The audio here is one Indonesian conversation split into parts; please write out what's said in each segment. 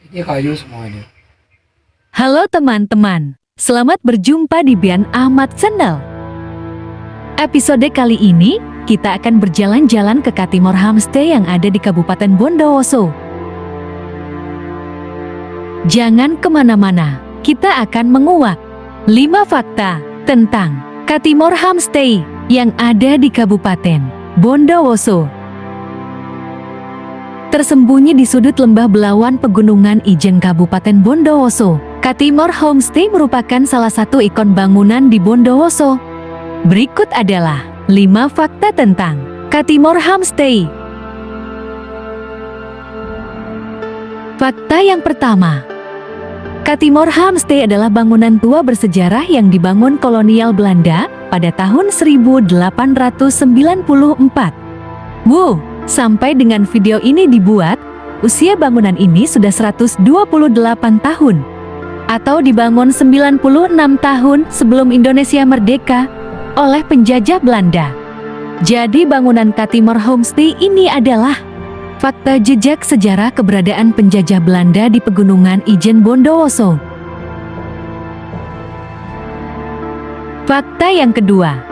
Ini kayu semuanya. Halo teman-teman, selamat berjumpa di Bian Ahmad Channel. Episode kali ini, kita akan berjalan-jalan ke Katimor Homestay yang ada di Kabupaten Bondowoso. Jangan kemana-mana, kita akan menguak 5 fakta tentang Katimor Homestay yang ada di Kabupaten Bondowoso. Tersembunyi di sudut lembah belawan Pegunungan Ijen Kabupaten Bondowoso, Katimor Homestay merupakan salah satu ikon bangunan di Bondowoso. Berikut adalah 5 fakta tentang Katimor Homestay. Fakta yang pertama, Katimor Homestay adalah bangunan tua bersejarah yang dibangun kolonial Belanda pada tahun 1894. Wow! Sampai dengan video ini dibuat, usia bangunan ini sudah 128 tahun. Atau dibangun 96 tahun sebelum Indonesia merdeka oleh penjajah Belanda. Jadi bangunan Katimor Homestay ini adalah fakta jejak sejarah keberadaan penjajah Belanda di Pegunungan Ijen Bondowoso. Fakta yang kedua,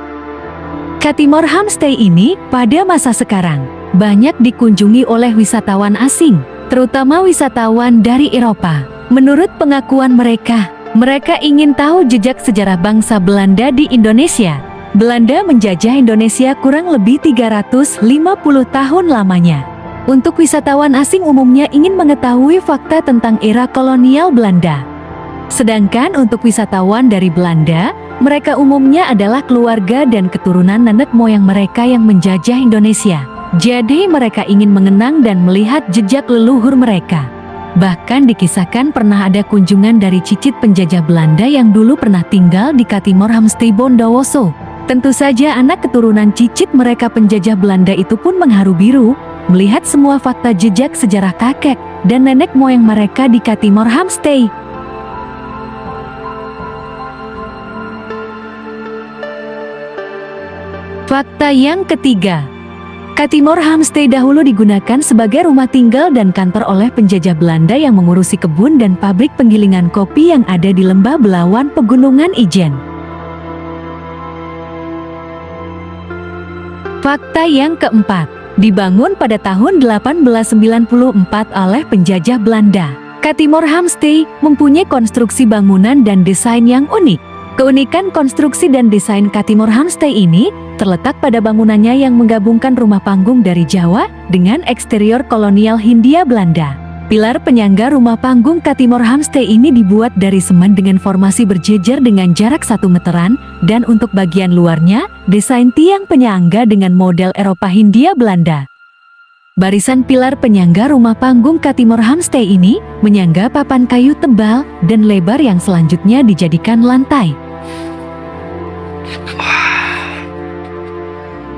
Katimor Homestay ini pada masa sekarang banyak dikunjungi oleh wisatawan asing, terutama wisatawan dari Eropa. Menurut pengakuan mereka ingin tahu jejak sejarah bangsa Belanda di Indonesia. Belanda menjajah Indonesia kurang lebih 350 tahun lamanya. Untuk wisatawan asing umumnya ingin mengetahui fakta tentang era kolonial Belanda. Sedangkan untuk wisatawan dari Belanda, mereka umumnya adalah keluarga dan keturunan nenek moyang mereka yang menjajah Indonesia. Jadi mereka ingin mengenang dan melihat jejak leluhur mereka. Bahkan dikisahkan pernah ada kunjungan dari cicit penjajah Belanda yang dulu pernah tinggal di Katimor Homestay Bondowoso. Tentu saja anak keturunan cicit mereka penjajah Belanda itu pun mengharu biru melihat semua fakta jejak sejarah kakek dan nenek moyang mereka di Katimor Homestay. Fakta yang ketiga, Katimor Homestay dahulu digunakan sebagai rumah tinggal dan kantor oleh penjajah Belanda yang mengurusi kebun dan pabrik penggilingan kopi yang ada di lembah belawan Pegunungan Ijen. Fakta yang keempat, dibangun pada tahun 1894 oleh penjajah Belanda. Katimor Homestay mempunyai konstruksi bangunan dan desain yang unik. Keunikan konstruksi dan desain Katimor Homestay ini terletak pada bangunannya yang menggabungkan rumah panggung dari Jawa dengan eksterior kolonial Hindia Belanda. Pilar penyangga rumah panggung Katimor Homestay ini dibuat dari semen dengan formasi berjejer dengan jarak 1 meteran, dan untuk bagian luarnya, desain tiang penyangga dengan model Eropa Hindia Belanda. Barisan pilar penyangga rumah panggung Katimor Homestay ini menyangga papan kayu tebal dan lebar yang selanjutnya dijadikan lantai.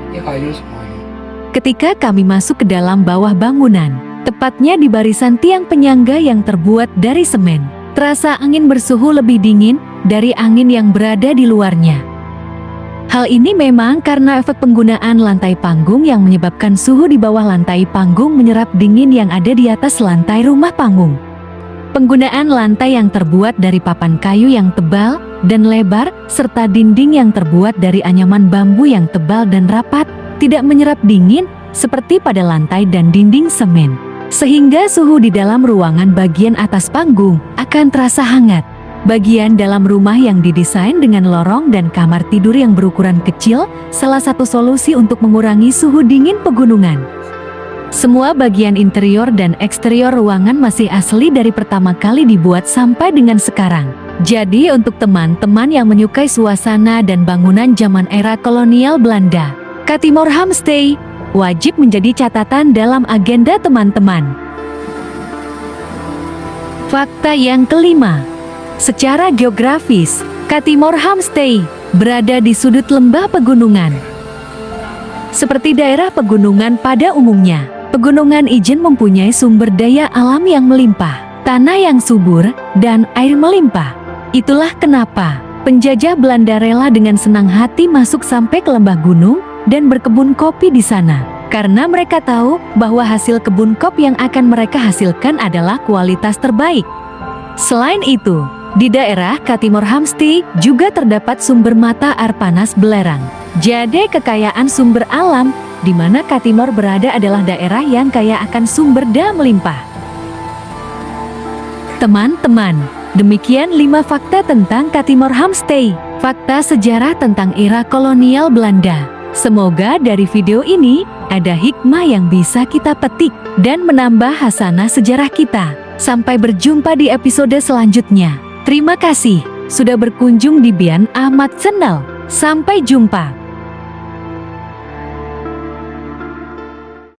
Ini kayu semuanya. Ketika kami masuk ke dalam bawah bangunan, tepatnya di barisan tiang penyangga yang terbuat dari semen, terasa angin bersuhu lebih dingin dari angin yang berada di luarnya. Hal ini memang karena efek penggunaan lantai panggung yang menyebabkan suhu di bawah lantai panggung menyerap dingin yang ada di atas lantai rumah panggung. Penggunaan lantai yang terbuat dari papan kayu yang tebal dan lebar, serta dinding yang terbuat dari anyaman bambu yang tebal dan rapat, tidak menyerap dingin seperti pada lantai dan dinding semen. Sehingga suhu di dalam ruangan bagian atas panggung akan terasa hangat. Bagian dalam rumah yang didesain dengan lorong dan kamar tidur yang berukuran kecil, salah satu solusi untuk mengurangi suhu dingin pegunungan. Semua bagian interior dan eksterior ruangan masih asli dari pertama kali dibuat sampai dengan sekarang. Jadi untuk teman-teman yang menyukai suasana dan bangunan zaman era kolonial Belanda, Katimor Homestay wajib menjadi catatan dalam agenda teman-teman. Fakta yang kelima, secara geografis, Katimor Homestay berada di sudut lembah pegunungan. Seperti daerah pegunungan pada umumnya, Pegunungan Ijen mempunyai sumber daya alam yang melimpah, tanah yang subur, dan air melimpah. Itulah kenapa penjajah Belanda rela dengan senang hati masuk sampai ke lembah gunung dan berkebun kopi di sana. karena mereka tahu bahwa hasil kebun kop yang akan mereka hasilkan adalah kualitas terbaik. Selain itu, di daerah Katimor Hamsti juga terdapat sumber mata air panas belerang. Jadi kekayaan sumber alam di mana Katimor berada adalah daerah yang kaya akan sumber daya melimpah. Teman-teman, demikian 5 fakta tentang Katimor Hamsti. Fakta sejarah tentang era kolonial Belanda. Semoga dari video ini ada hikmah yang bisa kita petik dan menambah hasanah sejarah kita. Sampai berjumpa di episode selanjutnya. Terima kasih sudah berkunjung di Bian Ahmad Channel. Sampai jumpa.